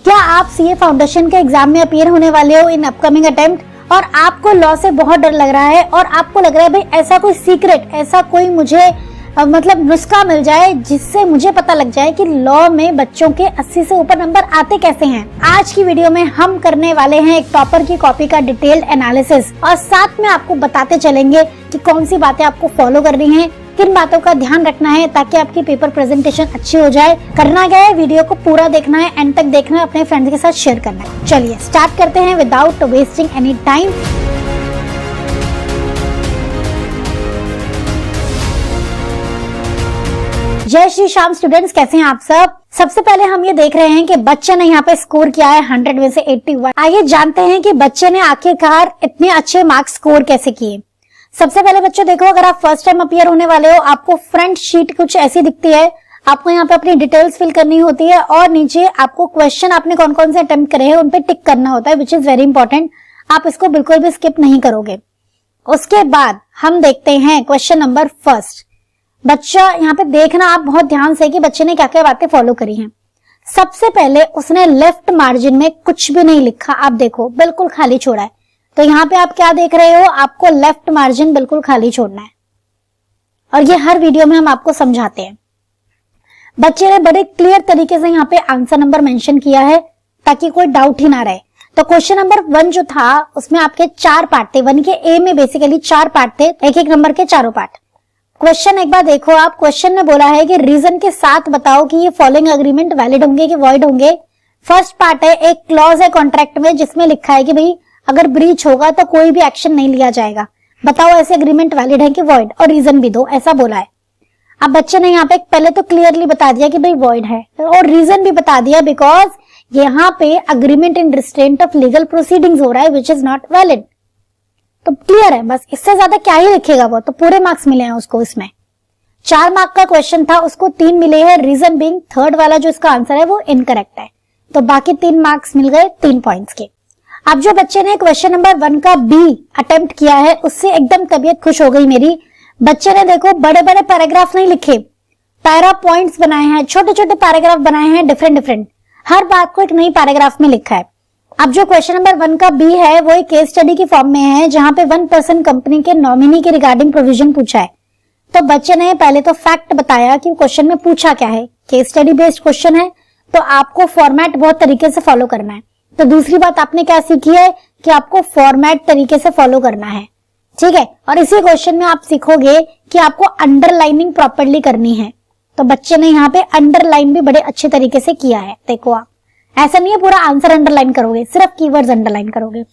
क्या आप CA foundation के एग्जाम में अपीयर होने वाले हो इन अपकमिंग अटेम्प्ट और आपको लॉ से बहुत डर लग रहा है और आपको लग रहा है भाई ऐसा कोई सीक्रेट, ऐसा कोई मुझे मतलब नुस्खा मिल जाए जिससे मुझे पता लग जाए कि लॉ में बच्चों के 80 से ऊपर नंबर आते कैसे हैं। आज की वीडियो में हम करने वाले हैं एक टॉपर की कॉपी का डिटेल्ड एनालिसिस और साथ में आपको बताते चलेंगे कि कौन सी बातें आपको फॉलो करनी है, किन बातों का ध्यान रखना है ताकि आपकी पेपर प्रेजेंटेशन अच्छी हो जाए। करना क्या है, वीडियो को पूरा देखना है, एंड तक देखना है, अपने फ्रेंड्स के साथ शेयर करना है। चलिए स्टार्ट करते हैं विदाउट वेस्टिंग एनी टाइम। जय श्री श्याम स्टूडेंट्स, कैसे हैं आप सब। सबसे पहले हम ये देख रहे हैं कि बच्चे ने यहाँ पे स्कोर किया है 100 में से 81। आइए जानते हैं कि बच्चे ने आखिरकार इतने अच्छे मार्क्स स्कोर कैसे किए। सबसे पहले बच्चों देखो, अगर आप फर्स्ट टाइम अपीयर होने वाले हो, आपको फ्रंट शीट कुछ ऐसी दिखती है। आपको यहाँ पे अपनी डिटेल्स फिल करनी होती है और नीचे आपको क्वेश्चन आपने कौन कौन से अटेम्प्ट करे हैं उन पे टिक करना होता है, विच इज वेरी इंपॉर्टेंट। आप इसको बिल्कुल भी स्किप नहीं करोगे। उसके बाद हम देखते हैं क्वेश्चन नंबर फर्स्ट। बच्चा यहाँ पे देखना आप बहुत ध्यान से कि बच्चे ने क्या क्या बातें फॉलो करी हैं। सबसे पहले उसने लेफ्ट मार्जिन में कुछ भी नहीं लिखा, आप देखो बिल्कुल खाली छोड़ा है। तो यहाँ पे आप क्या देख रहे हो, आपको लेफ्ट मार्जिन बिल्कुल खाली छोड़ना है और ये हर वीडियो में हम आपको समझाते हैं। बच्चे ने बड़े क्लियर तरीके से यहाँ पे आंसर नंबर मेंशन किया है ताकि कोई डाउट ही ना रहे। तो क्वेश्चन नंबर 1 जो था उसमें आपके 4 पार्ट थे। 1 के ए में बेसिकली 4 पार्ट थे, एक एक नंबर के चारों पार्ट। क्वेश्चन एक बार देखो आप, क्वेश्चन में बोला है कि रीजन के साथ बताओ कि ये फॉलोइंग एग्रीमेंट वैलिड होंगे कि वॉइड होंगे। फर्स्ट पार्ट है, एक क्लॉज है कॉन्ट्रैक्ट में जिसमें लिखा है कि भाई अगर ब्रीच होगा तो कोई भी एक्शन नहीं लिया जाएगा। बताओ ऐसे एग्रीमेंट वैलिड है कि वॉइड, और रीजन भी दो, ऐसा बोला है। अब बच्चे ने यहाँ पे पहले तो क्लियरली बता दिया कि भाई वॉइड है और रीजन भी बता दिया बिकॉज यहाँ पे agreement in restraint of legal proceedings हो रहा है विच इज नॉट वैलिड। तो क्लियर है, बस इससे ज्यादा क्या ही लिखेगा वो। तो पूरे मार्क्स मिले हैं उसको। इसमें 4 मार्क का क्वेश्चन था, उसको 3 मिले हैं, रीजन बीइंग थर्ड वाला जो इसका आंसर है वो इनकरेक्ट है। तो बाकी 3 मार्क्स मिल गए 3 पॉइंट्स के। अब जो बच्चे ने क्वेश्चन नंबर 1 का बी अटेम्प्ट किया है उससे एकदम तबीयत खुश हो गई मेरी। बच्चे ने देखो बड़े बड़े पैराग्राफ नहीं लिखे, पैरा पॉइंट्स बनाए हैं, छोटे छोटे पैराग्राफ बनाए हैं, डिफरेंट। हर बात को एक नई पैराग्राफ में लिखा है। अब जो क्वेश्चन नंबर 1 का बी है वो एक केस स्टडी की फॉर्म में है जहां पे 1 पर्सन कंपनी के नॉमिनी के रिगार्डिंग प्रोविजन पूछा है। तो बच्चे ने पहले तो फैक्ट बताया कि क्वेश्चन में पूछा क्या है। केस स्टडी बेस्ड क्वेश्चन है तो आपको फॉर्मेट बहुत तरीके से फॉलो करना है। तो दूसरी बात आपने क्या सीखी है कि आपको फॉर्मेट तरीके से फॉलो करना है, ठीक है। और इसी क्वेश्चन में आप सीखोगे कि आपको अंडरलाइनिंग प्रॉपर्ली करनी है। तो बच्चे ने यहाँ पे अंडरलाइन भी बड़े अच्छे तरीके से किया है। देखो आप, ऐसा नहीं है पूरा आंसर अंडरलाइन करोगे, सिर्फ कीवर्ड्स अंडरलाइन करोगे।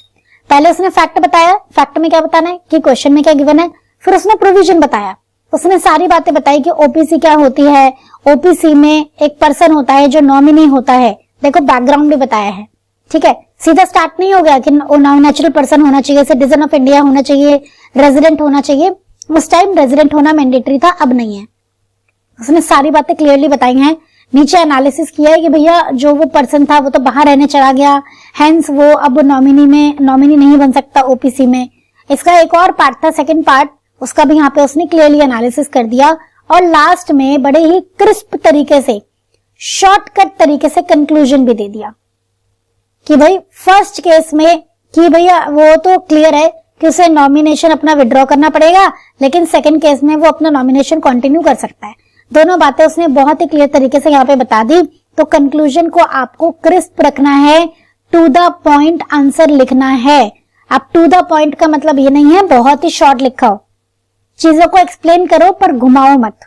पहले उसने फैक्ट बताया, फैक्ट में क्या बताना है कि क्वेश्चन में क्या गिवन है। फिर उसने प्रोविजन बताया, उसने सारी बातें बताई कि ओपीसी क्या होती है। ओपीसी में एक पर्सन होता है जो नॉमिनी होता है। देखो बैकग्राउंड भी बताया है, ठीक है। सीधा स्टार्ट नहीं हो गया कि नेचुरल पर्सन होना चाहिए, सिटीजन ऑफ इंडिया होना चाहिए, रेजिडेंट होना चाहिए। उस टाइम रेजिडेंट होना मैंडेटरी था, अब नहीं है। उसने सारी बातें क्लियरली बताई हैं। नीचे एनालिसिस किया है कि भैया जो वो पर्सन था वो तो बाहर रहने चला गया, हेंस वो अब नॉमिनी नहीं बन सकता ओपीसी में। इसका एक और पार्ट था, सेकंड पार्ट, उसका भी यहाँ पे उसने क्लियरली एनालिसिस कर दिया। और लास्ट में बड़े ही क्रिस्प तरीके से, शॉर्टकट तरीके से कंक्लूजन भी दे दिया कि भाई फर्स्ट केस में कि भैया वो तो क्लियर है कि उसे नॉमिनेशन अपना विड्रॉ करना पड़ेगा, लेकिन सेकंड केस में वो अपना नॉमिनेशन कंटिन्यू कर सकता है। दोनों बातें उसने बहुत ही क्लियर तरीके से यहाँ पे बता दी। तो कंक्लूजन को आपको क्रिस्प रखना है, टू द पॉइंट आंसर लिखना है। अब टू द पॉइंट का मतलब ये नहीं है बहुत ही शॉर्ट लिखा हो, चीजों को एक्सप्लेन करो पर घुमाओ मत,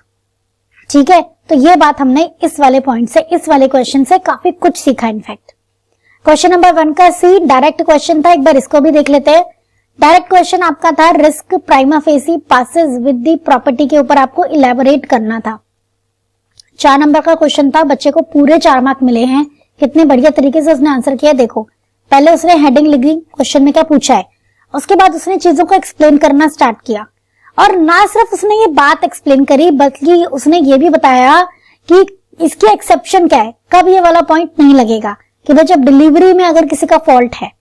ठीक है। तो ये बात हमने इस वाले पॉइंट से, इस वाले क्वेश्चन से काफी कुछ सीखा। इनफैक्ट क्वेश्चन नंबर 1 का सी डायरेक्ट क्वेश्चन था, एक बार इसको भी देख लेते हैं। डायरेक्ट क्वेश्चन आपका था risk prima facie passes with the property के ऊपर आपको इलेबोरेट करना था। 4 नंबर का क्वेश्चन था, बच्चे को पूरे 4 मार्क मिले हैं। कितने बढ़िया तरीके से उसने आंसर किया। देखो पहले उसने हेडिंग लिखी, क्वेश्चन में क्या पूछा है, उसके बाद उसने चीजों को एक्सप्लेन करना स्टार्ट किया। और ना सिर्फ उसने ये बात एक्सप्लेन करी बल्कि उसने ये भी बताया कि इसकी एक्सेप्शन क्या है, कब ये वाला पॉइंट नहीं लगेगा कि भाई जब डिलीवरी में अगर किसी का फॉल्ट है,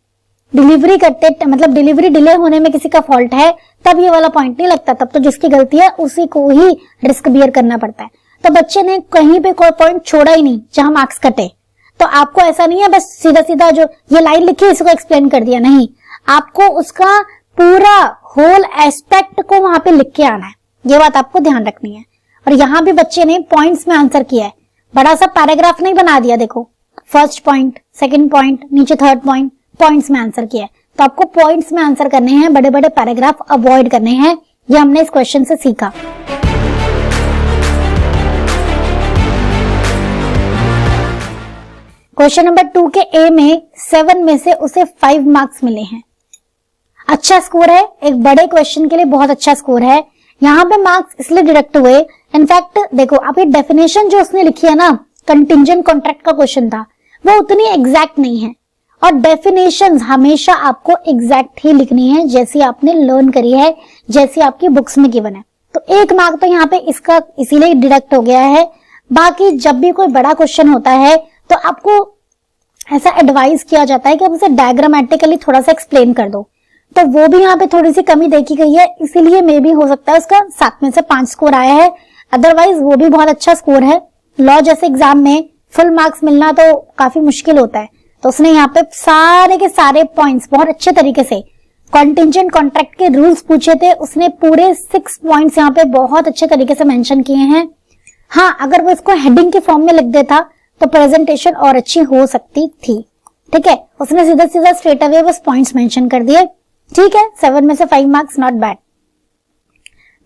डिलीवरी करते मतलब डिलीवरी डिले होने में किसी का फॉल्ट है, तब ये वाला पॉइंट नहीं लगता। तब तो जिसकी गलती है उसी को ही रिस्क बियर करना पड़ता है। तो बच्चे ने कहीं पे कोई पॉइंट छोड़ा ही नहीं जहां मार्क्स कटे। तो आपको ऐसा नहीं है बस सीधा सीधा जो ये लाइन लिखी है इसको एक्सप्लेन कर दिया, नहीं, आपको उसका पूरा होल एस्पेक्ट को वहां पे लिख के आना है, ये बात आपको ध्यान रखनी है। और यहाँ भी बच्चे ने पॉइंट्स में आंसर किया है, बड़ा सा पैराग्राफ नहीं बना दिया, देखो फर्स्ट पॉइंट, सेकंड पॉइंट, नीचे थर्ड पॉइंट, पॉइंट्स में आंसर किया है। तो आपको पॉइंट्स में आंसर करने हैं, बड़े बड़े पैराग्राफ अवॉइड करने हैं, ये हमने इस क्वेश्चन से सीखा। क्वेश्चन नंबर 2 के ए में 7 में से उसे 5 मार्क्स मिले हैं। अच्छा स्कोर है, एक बड़े क्वेश्चन के लिए बहुत अच्छा स्कोर है। यहाँ पे मार्क्स इसलिए डिडक्ट हुए, इनफैक्ट देखो आप ये डेफिनेशन जो उसने लिखी है ना, कंटिंजेंट कॉन्ट्रैक्ट का क्वेश्चन था, वो उतनी एग्जैक्ट नहीं है। और डेफिनेशंस हमेशा आपको एग्जैक्ट ही लिखनी है, जैसी आपने लर्न करी है, जैसी आपकी बुक्स में गिवन है। तो 1 मार्क तो यहाँ पे इसका इसीलिए डिडक्ट हो गया है। बाकी जब भी कोई बड़ा क्वेश्चन होता है तो आपको ऐसा एडवाइस किया जाता है कि आप उसे डायग्रामेटिकली थोड़ा सा एक्सप्लेन कर दो, तो वो भी यहाँ पे थोड़ी सी कमी देखी गई है, इसीलिए मे भी हो सकता है उसका 7 में से 5 स्कोर आया है। अदरवाइज वो भी बहुत अच्छा स्कोर है। लॉ जैसे एग्जाम में फुल मार्क्स मिलना तो काफी मुश्किल होता है, तो उसने यहाँ पे सारे के सारे पॉइंट्स बहुत अच्छे तरीके से, कॉन्टिंजेंट कॉन्ट्रैक्ट के रूल्स पूछे थे, उसने पूरे 6 पॉइंट्स यहाँ पे बहुत अच्छे तरीके से मेंशन किए हैं। हाँ, अगर वो इसको हेडिंग के फॉर्म में लिख देता तो प्रेजेंटेशन और अच्छी हो सकती थी। ठीक है, उसने सीधा सीधा स्ट्रेट अवे बस पॉइंट्स मेंशन कर दिए। ठीक है, 7 में से 5 marks, not bad.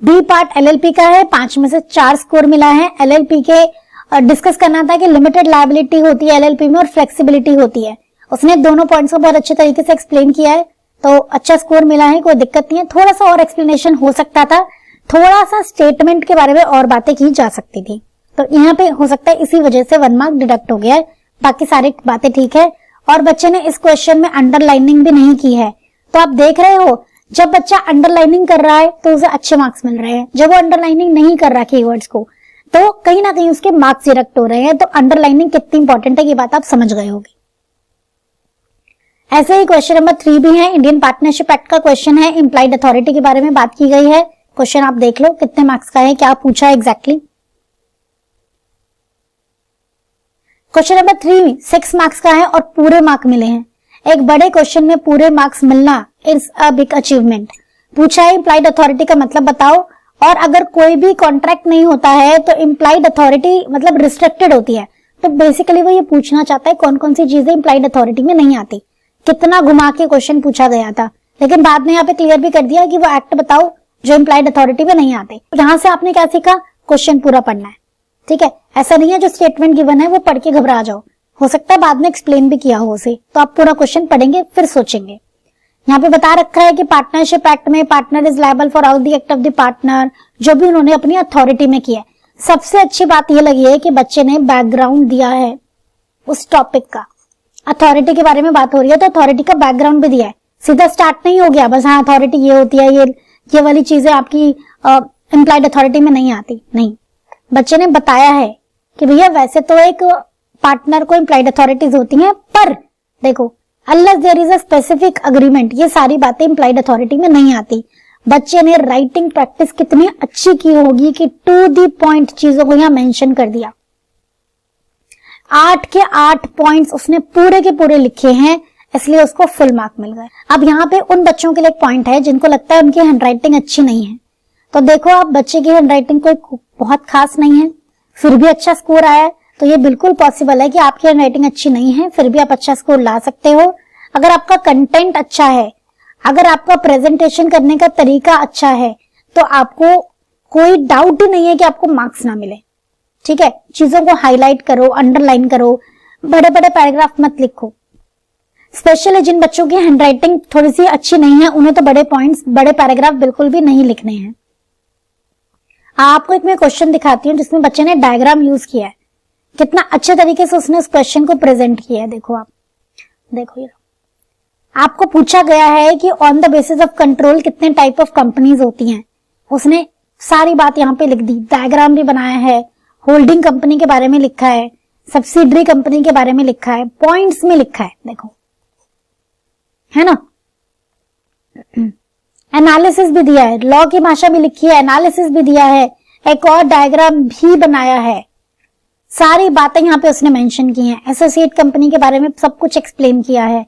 B part LLP का है, 5 में से 4 स्कोर मिला है। एलएलपी के डिस्कस करना था कि लिमिटेड लायबिलिटी होती है एलएलपी में और फ्लेक्सिबिलिटी होती है। उसने दोनों पॉइंट्स को बहुत अच्छे तरीके से एक्सप्लेन किया है, तो अच्छा स्कोर मिला है, कोई दिक्कत नहीं है। थोड़ा सा और एक्सप्लेनेशन हो सकता था, थोड़ा सा स्टेटमेंट के बारे में और बातें की जा सकती थी, तो यहाँ पे हो सकता है इसी वजह से 1 मार्क डिडक्ट हो गया है। बाकी सारी बातें ठीक है। और बच्चे ने इस क्वेश्चन में अंडरलाइनिंग भी नहीं की है, तो आप देख रहे हो जब बच्चा अंडरलाइनिंग कर रहा है तो उसे अच्छे मार्क्स मिल रहे हैं, जब वो अंडरलाइनिंग नहीं कर रहा कीवर्ड्स को तो कहीं ना कहीं उसके मार्क्स डिडक्ट हो रहे हैं। तो अंडरलाइनिंग कितनी इंपॉर्टेंट है ये बात आप समझ गए होंगे। ऐसे ही क्वेश्चन नंबर 3 भी है, इंडियन पार्टनरशिप एक्ट का क्वेश्चन है, इंप्लाइड अथॉरिटी के बारे में बात की गई है। क्वेश्चन आप देख लो कितने मार्क्स का है, क्या पूछा है एग्जैक्टली। क्वेश्चन नंबर 3 6 मार्क्स का है और पूरे मार्क मिले हैं। एक बड़े क्वेश्चन में पूरे मार्क्स मिलना इज अ बिग अचीवमेंट। पूछा है इंप्लाइड अथॉरिटी का मतलब बताओ, और अगर कोई भी कॉन्ट्रैक्ट नहीं होता है तो इंप्लाइड अथॉरिटी मतलब रिस्ट्रिक्टेड होती है, तो बेसिकली वो ये पूछना चाहता है कौन कौन सी चीजें इंप्लाइड अथॉरिटी में नहीं आती। कितना घुमा के क्वेश्चन पूछा गया था, लेकिन बाद में यहाँ पे क्लियर भी कर दिया कि वो एक्ट बताओ जो इंप्लाइड अथॉरिटी में नहीं आते। यहां से आपने क्या सीखा, क्वेश्चन पूरा पढ़ना है। ठीक है, ऐसा नहीं है जो स्टेटमेंट गिवन है वो पढ़ के घबरा जाओ, हो सकता है बाद में एक्सप्लेन भी किया हो उसे, तो आप पूरा क्वेश्चन पढ़ेंगे फिर सोचेंगे। यहाँ पे बता रखा है कि पार्टनरशिप एक्ट में partner is liable for all the act of the partner, जो भी उन्होंने अपनी अथॉरिटी में किया। सबसे अच्छी बात यह लगी है कि बच्चे ने बैकग्राउंड दिया है उस टॉपिक का, अथॉरिटी के बारे में बात हो रही है तो अथॉरिटी का बैकग्राउंड भी दिया है। सीधा स्टार्ट नहीं हो गया बस हाँ अथॉरिटी ये होती है, ये वाली चीजें आपकी एम्प्लॉयड अथॉरिटी में नहीं आती, नहीं, बच्चे ने बताया है कि भैया वैसे तो एक पार्टनर को एम्प्लॉयड अथॉरिटीज होती हैं, पर देखो unless there is a specific agreement, ये सारी बातें एम्प्लॉयड अथॉरिटी में नहीं आती। बच्चे ने राइटिंग प्रैक्टिस कितनी अच्छी की होगी कि टू दी पॉइंट चीजों को यहां मेंशन कर दिया। 8 के 8 पॉइंट्स उसने पूरे के पूरे लिखे हैं, इसलिए उसको फुल मार्क मिल गए। अब यहाँ पे उन बच्चों के लिए एक पॉइंट है जिनको लगता है उनकी हैंडराइटिंग अच्छी नहीं है, तो देखो आप बच्चे की हैंडराइटिंग कोई बहुत खास नहीं है, फिर भी अच्छा स्कोर आया है, तो ये बिल्कुल पॉसिबल है कि आपकी हैंडराइटिंग अच्छी नहीं है फिर भी आप अच्छा स्कोर ला सकते हो। अगर आपका कंटेंट अच्छा है, अगर आपका प्रेजेंटेशन करने का तरीका अच्छा है, तो आपको कोई डाउट ही नहीं है कि आपको मार्क्स ना मिले। ठीक है, चीजों को हाईलाइट करो, अंडरलाइन करो, बड़े बड़े पैराग्राफ मत लिखो। स्पेशली जिन बच्चों की हैंडराइटिंग थोड़ी सी अच्छी नहीं है उन्हें तो बड़े पॉइंट्स, बड़े पैराग्राफ बिल्कुल भी नहीं लिखने हैं। आपको एक मैं क्वेश्चन दिखाती हूँ जिसमें बच्चे ने डायग्राम यूज किया है, कितना अच्छे तरीके से उसने उस क्वेश्चन को प्रेजेंट किया है। देखो आप, देखो ये आपको पूछा गया है कि on the basis of control कितने टाइप ऑफ कंपनीज होती हैं, उसने सारी बात यहाँ पे लिख दी, डायग्राम भी बनाया है, होल्डिंग कंपनी के बारे में लिखा है, सब्सिडरी कंपनी के बारे में लिखा है, पॉइंट्स में लिखा है, देखो है ना। एनालिसिस भी दिया है, लॉ की भाषा भी लिखी है, एनालिसिस भी दिया है, एक और डायग्राम भी बनाया है। सारी बातें यहाँ पे उसने मेंशन की हैं। एसोसिएट कंपनी के बारे में सब कुछ एक्सप्लेन किया है।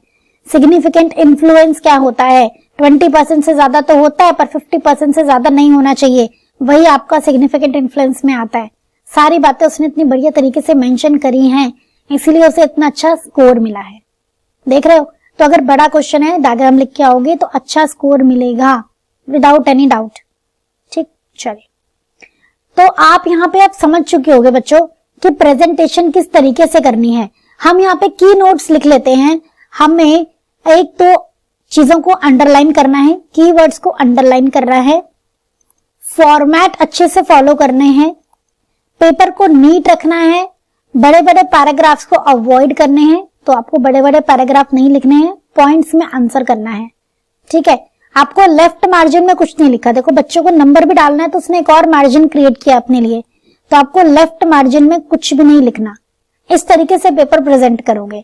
सिग्निफिकेंट इन्फ्लुएंस क्या होता है, 20% से ज्यादा तो होता है पर 50% से ज्यादा नहीं होना चाहिए, वही आपका सिग्निफिकेंट इन्फ्लुएंस में आता है। सारी बातें उसने इतनी बढ़िया तरीके से मेंशन करी हैं, इसीलिए उसे इतना अच्छा स्कोर मिला है। देख रहे हो, तो अगर बड़ा क्वेश्चन है, डायग्राम लिख के आओगे तो अच्छा स्कोर मिलेगा विदाउट एनी डाउट। ठीक, चलिए, तो आप यहाँ पे आप समझ चुके होंगे बच्चों कि प्रेजेंटेशन किस तरीके से करनी है। हम यहाँ पे की नोट्स लिख लेते हैं। हमें एक तो चीजों को अंडरलाइन करना है, कीवर्ड्स को अंडरलाइन करना है, फॉर्मेट अच्छे से फॉलो करने हैं, पेपर को नीट रखना है, बड़े बड़े पैराग्राफ्स को अवॉइड करने हैं। तो आपको बड़े बड़े पैराग्राफ नहीं लिखने हैं, पॉइंट्स में आंसर करना है। ठीक है, आपको लेफ्ट मार्जिन में कुछ नहीं लिखा। देखो बच्चों को नंबर भी डालना है तो उसने एक और मार्जिन क्रिएट किया अपने लिए, तो आपको लेफ्ट मार्जिन में कुछ भी नहीं लिखना। इस तरीके से पेपर प्रेजेंट करोगे।